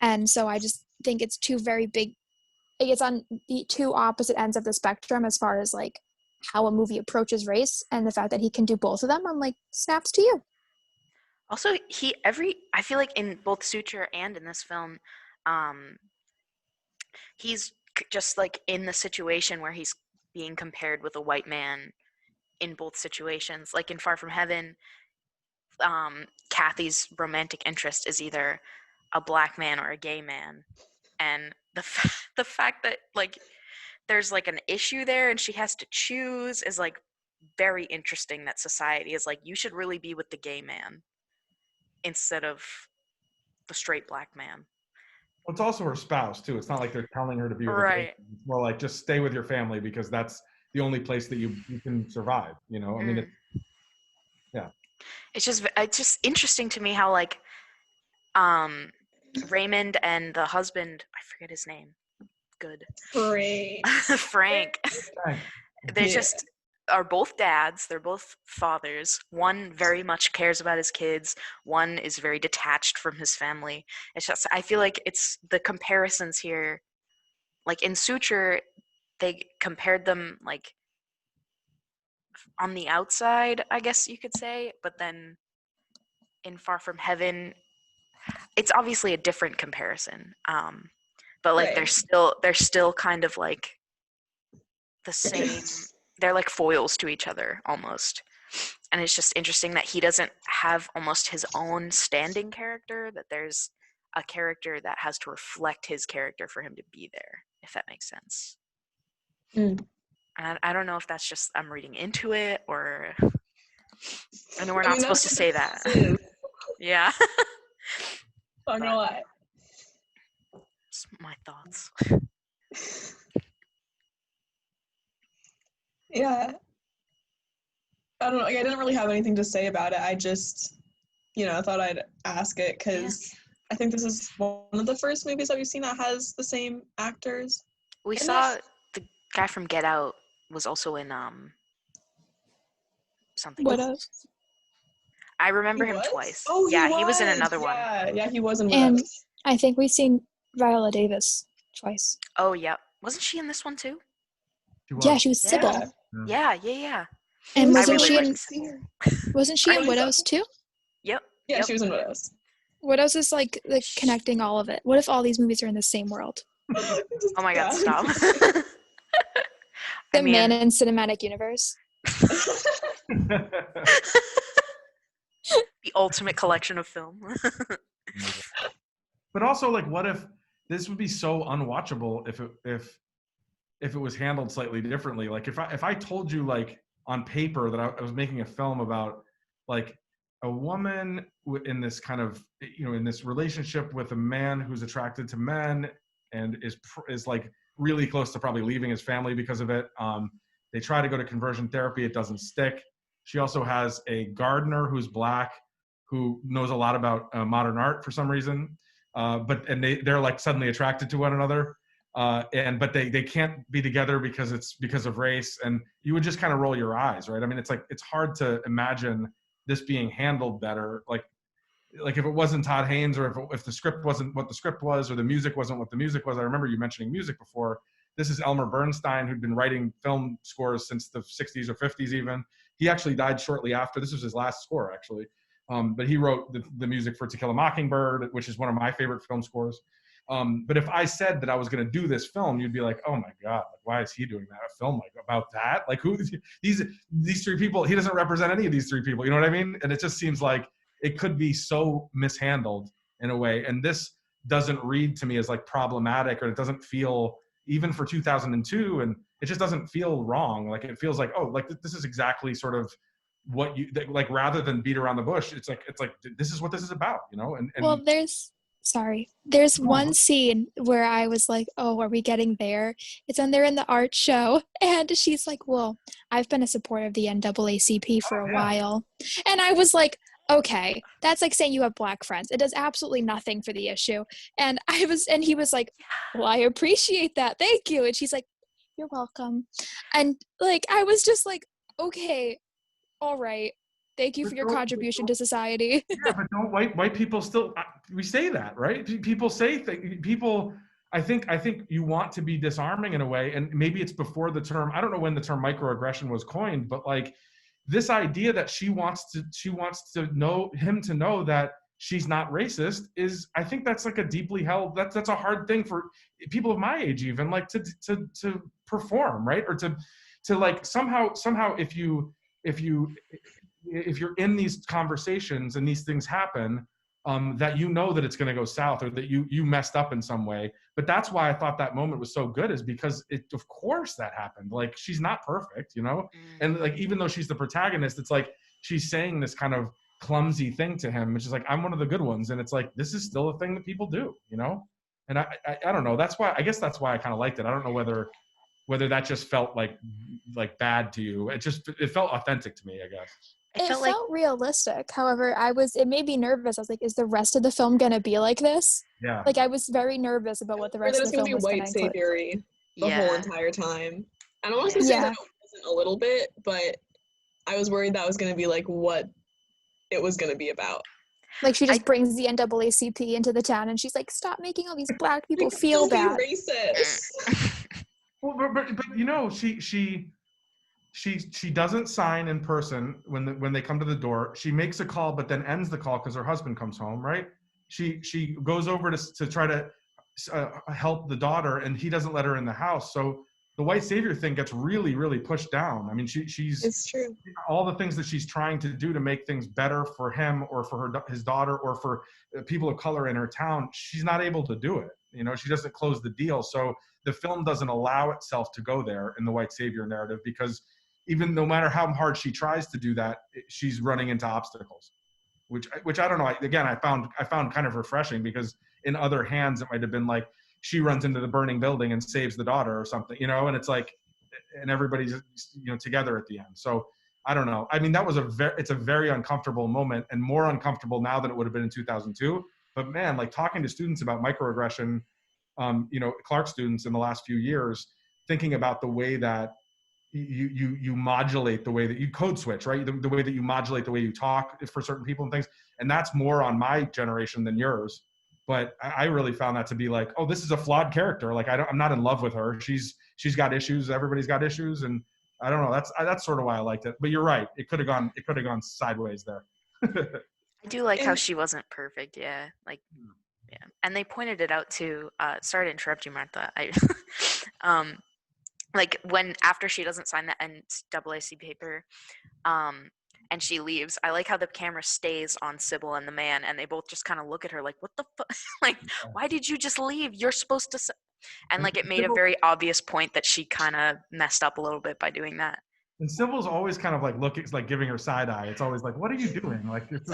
And so I just think it's two very big, it's on the two opposite ends of the spectrum as far as like how a movie approaches race, and the fact that he can do both of them, I'm like, snaps to you. Also, I feel like in both Suture and in this film, he's just like in the situation where he's being compared with a white man in both situations. Like in Far From Heaven, Kathy's romantic interest is either a black man or a gay man, and the fact that like there's like an issue there and she has to choose is like very interesting. That society is like, you should really be with the gay man instead of the straight black man. Well, it's also her spouse too. It's not like they're telling her to be with right. It's more like just stay with your family because that's the only place that you can survive. You know, I mean, it's just interesting to me how like Raymond and the husband, I forget his name. Good. Frank. They just are both dads. They're both fathers. One very much cares about his kids. One is very detached from his family. It's just, I feel like it's the comparisons here. Like in Suture, they compared them like on the outside, I guess you could say. But then in Far From Heaven, it's obviously a different comparison. But like they're still kind of like the same. They're like foils to each other almost. And it's just interesting that he doesn't have almost his own standing character, that there's a character that has to reflect his character for him to be there, if that makes sense. Mm. And I don't know if that's just I'm reading into it, or I know we're not mean, supposed to that's say what that. this is. Yeah. Not gonna lie. Just my thoughts. Yeah. I don't know. Like, I didn't really have anything to say about it. I just, I thought I'd ask it because I think this is one of the first movies that we've seen that has the same actors. We And saw the guy from Get Out was also in something. Widows. I remember He him was? twice. Oh, he was in another one. Yeah, he was in And Widows. I think we've seen Viola Davis twice. Oh, yeah. Wasn't she in this one too? Yeah, she was Sybil. Yeah. Yeah. And I wasn't really she liked in to see her. wasn't she in Widows too? Yep. Yeah, Yep. she was in Widows. Widows is like connecting all of it. What if all these movies are in the same world? Oh my god, Yeah. stop. The Man in Cinematic Universe. The ultimate collection of film. But also, like, what if this would be so unwatchable if it was handled slightly differently? Like, if I told you, like, on paper that I was making a film about, like, a woman in this kind of, in this relationship with a man who's attracted to men and is like really close to probably leaving his family because of it. They try to go to conversion therapy. It doesn't stick. She also has a gardener who's Black, who knows a lot about modern art for some reason. But they're like suddenly attracted to one another. But they can't be together because of race. And you would just kind of roll your eyes, right? I mean, it's hard to imagine this being handled better. Like if it wasn't Todd Haynes, or if the script wasn't what the script was, or the music wasn't what the music was. I remember you mentioning music before. This is Elmer Bernstein, who'd been writing film scores since the 60s or 50s even. He actually died shortly after. This was his last score, actually. But he wrote the music for To Kill a Mockingbird, which is one of my favorite film scores. But if I said that I was going to do this film, you'd be like, "Oh my God, why is he doing that? A film like about that? Like, who these three people? He doesn't represent any of these three people. You know what I mean?" And it just seems like it could be so mishandled in a way. And this doesn't read to me as like problematic, or it doesn't feel, even for 2002, and it just doesn't feel wrong. Like it feels like, oh, like this is exactly sort of what you like, rather than beat around the bush. It's like this is what this is about, And Well, there's one scene where I was like, oh, are we getting there? It's when they're in the art show, and she's like, well, I've been a supporter of the NAACP for a while. And I was like, okay, that's like saying you have Black friends. It does absolutely nothing for the issue. And he was like, well, I appreciate that. Thank you. And she's like, you're welcome. And like, I was just like, okay, all right. Thank you for your contribution to society. Yeah, but don't white people still, we say that, right? People say people, I think you want to be disarming in a way, and maybe it's before the term, I don't know when the term microaggression was coined, but like this idea that she wants to know him to know that she's not racist is, I think that's like a deeply held, that's a hard thing for people of my age even, like to perform, right? Or to like somehow if you're in these conversations and these things happen, that that it's going to go south, or that you messed up in some way. But that's why I thought that moment was so good, is because of course that happened. Like, she's not perfect, and like, even though she's the protagonist, it's like she's saying this kind of clumsy thing to him, which is like, I'm one of the good ones. And it's like, this is still a thing that people do, and I don't know. I guess that's why I kind of liked it. I don't know whether that just felt like bad to you. It felt authentic to me, I guess. It felt realistic. However, it made me nervous. I was like, is the rest of the film going to be like this? Yeah. Like, I was very nervous about what the rest of the film was going to include. White saviory the whole entire time. And I want to say that it wasn't a little bit, but I was worried that was going to be like what it was going to be about. Like, she just brings the NAACP into the town, and she's like, stop making all these Black people feel bad. Racist. Well, but she doesn't sign in person when they come to the door. She makes a call, but then ends the call because her husband comes home, right? She goes over to try to help the daughter, and he doesn't let her in the house. So the white savior thing gets really, really pushed down. I mean, she's It's true. all the things that she's trying to do to make things better for him or for his daughter or for people of color in her town. She's not able to do it. You know, she doesn't close the deal. So the film doesn't allow itself to go there in the white savior narrative, because even no matter how hard she tries to do that, she's running into obstacles, which I don't know. Again, I found kind of refreshing, because in other hands, it might have been like she runs into the burning building and saves the daughter or something, you know, and it's like, and everybody's, you know, together at the end. So I don't know. I mean, that was it's a very uncomfortable moment, and more uncomfortable now than it would have been in 2002. But man, like talking to students about microaggression, you know, Clark students in the last few years, thinking about the way that you modulate the way that you code switch, right? The way that you modulate the way you talk for certain people and things. And that's more on my generation than yours. But I really found that to be like, oh, this is a flawed character. Like I'm not in love with her. She's got issues. Everybody's got issues. And I don't know. That's sort of why I liked it. But you're right. It could have gone sideways there. I do like how she wasn't perfect. Yeah. Like, yeah. And they pointed it out too. Sorry to interrupt you, Martha. Like when after she doesn't sign the NAAC paper, and she leaves, I like how the camera stays on Sybil and the man, and they both just kind of look at her like, what the fuck? Like, why did you just leave? You're supposed to and like it made a very obvious point that she kind of messed up a little bit by doing that. And Sybil's always kind of like looking, like giving her side eye. It's always like, what are you doing? Like, it's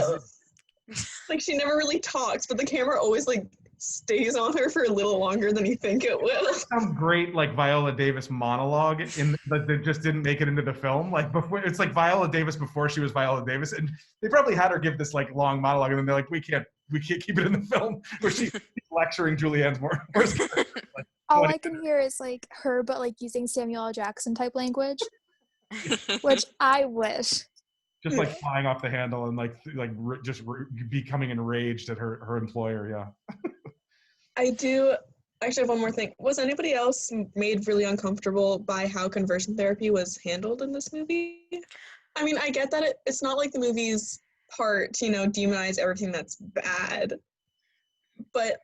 like she never really talks, but the camera always like stays on her for a little longer than you think it will. Some great like Viola Davis monologue that just didn't make it into the film. Like before, it's like Viola Davis before she was Viola Davis, and they probably had her give this like long monologue, and then they're like, we can't keep it in the film, where she's lecturing Julianne's more. Like, all I can hear is like her, but like using Samuel L. Jackson type language, which I wish. Just like flying off the handle and becoming enraged at her employer. Yeah. I do actually have one more thing. Was anybody else made really uncomfortable by how conversion therapy was handled in this movie? I mean, I get that it's not like the movie's part, you know, demonize everything that's bad, but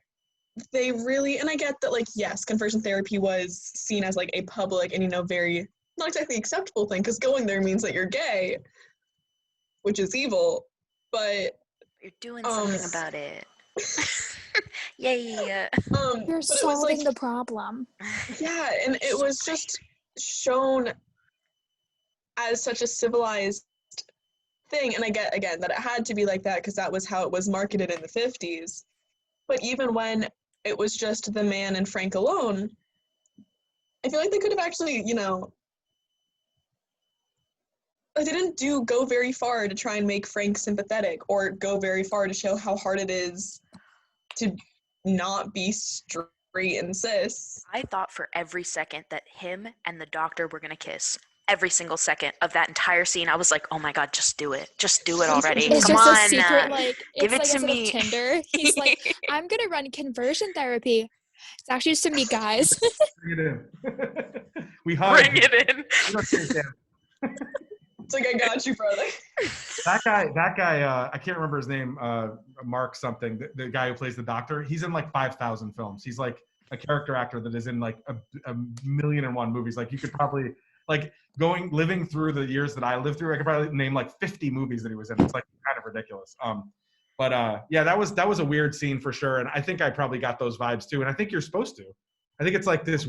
they really, and I get that, like, yes, conversion therapy was seen as like a public and, you know, very not exactly acceptable thing, because going there means that you're gay, which is evil, but you're doing something about it. Yay. You're solving the problem. Yeah, and it was just shown as such a civilized thing, and I get, again, that it had to be like that because that was how it was marketed in the 50s. But even when it was just the man and Frank alone, I feel like they could have actually, you know, they didn't go very far to try and make Frank sympathetic, or go very far to show how hard it is to not be straight and cis. I thought for every second that him and the doctor were gonna kiss. Every single second of that entire scene, I was like, "Oh my god, just do it! Just do it already! It's Come just on, a secret, like give it's it like to a me." Tinder. He's like, "I'm gonna run conversion therapy. It's actually just to meet guys." Bring it in. We hug. Bring it in. It's like, I got you, brother. That guy, I can't remember his name, Mark something, the guy who plays the doctor. He's in like 5,000 films. He's like a character actor that is in like a million and one movies. Like you could probably, like living through the years that I lived through, I could probably name like 50 movies that he was in. It's like kind of ridiculous. But yeah, that was a weird scene for sure. And I think I probably got those vibes too. And I think you're supposed to. I think it's like this,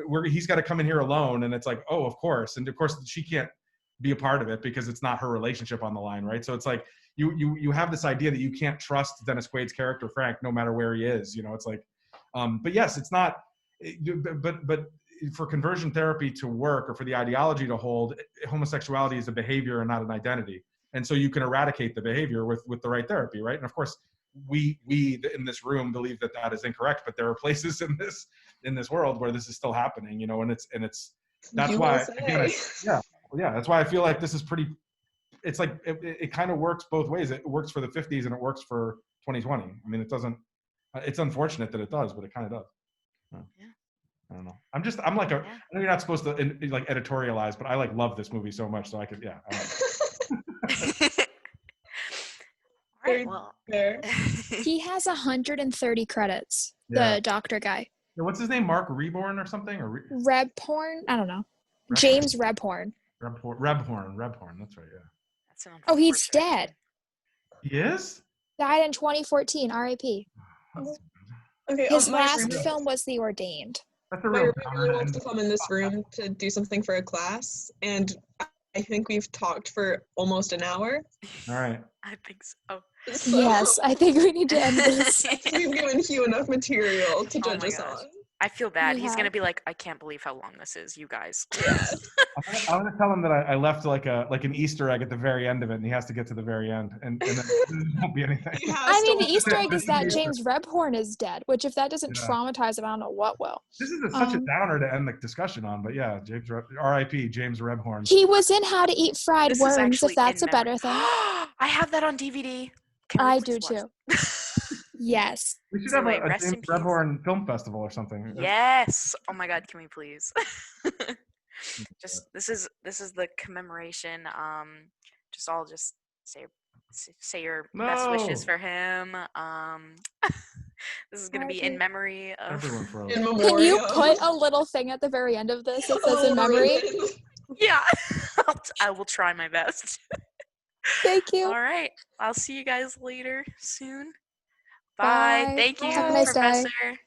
where he's got to come in here alone. And it's like, oh, of course. And of course she can't be a part of it because it's not her relationship on the line, right? So it's like you have this idea that you can't trust Dennis Quaid's character Frank no matter where he is, you know. It's like but yes, it's not, but for conversion therapy to work, or for the ideology to hold, homosexuality is a behavior and not an identity. And so you can eradicate the behavior with the right therapy, right? And of course we in this room believe that is incorrect, but there are places in this world where this is still happening, you know. And it's that's why, again, yeah, that's why I feel like this is pretty, it's like, it kind of works both ways. It works for the 50s and it works for 2020. I mean, it doesn't, it's unfortunate that it does, but it kind of does. Yeah. I don't know. I'm like I know you're not supposed to like editorialize, but I like love this movie so much, so I could, yeah. All right, well. There. He has 130 credits, Yeah. the doctor guy. What's his name? Mark Reborn or something? Or Rebhorn? I don't know. James Rebhorn. Rebhorn. That's right. Yeah. That's an Oh, he's unfortunate dead. He is. Died in 2014. R.I.P. That's, Okay, His my last roommate, film was The Ordained. that's a my real roommate downer really to wants end to come in this room to do something for a class, and I think we've talked for almost an hour. All right. I think so. So Yes, I think we need to end this. we've given Hugh enough material to Oh judge my us gosh. on. I feel bad. We He's gonna have. be like, I can't believe how long this is, you guys. Yeah. I'm gonna tell him that I left like an Easter egg at the very end of it, and he has to get to the very end, and then there won't be anything. He has I mean, to the Easter egg is that Yeah. James Rebhorn is dead, which if that doesn't Yeah. traumatize him, I don't know what will. This is such a Um, downer to end the discussion on, but yeah, R.I.P. James Rebhorn. He was in How to Eat Fried This is Worms, actually if that's in a better memory. thing. I have that on DVD. Can we I please do watch too. Yes. We should So have anyway, a rest James in peace. Rebhorn film festival or something. Yes. Oh my God, can we please? Just this is the commemoration. Just say your best wishes No. for him. This is gonna be in R.I.P. memory of. Everyone froze. in Can memoriam. you put a little thing at the very end of this that A says in little memory? ribbon. Yeah, I will try my best. Thank you. All right, I'll see you guys later soon. Bye. Thank you, Have a nice day. Professor.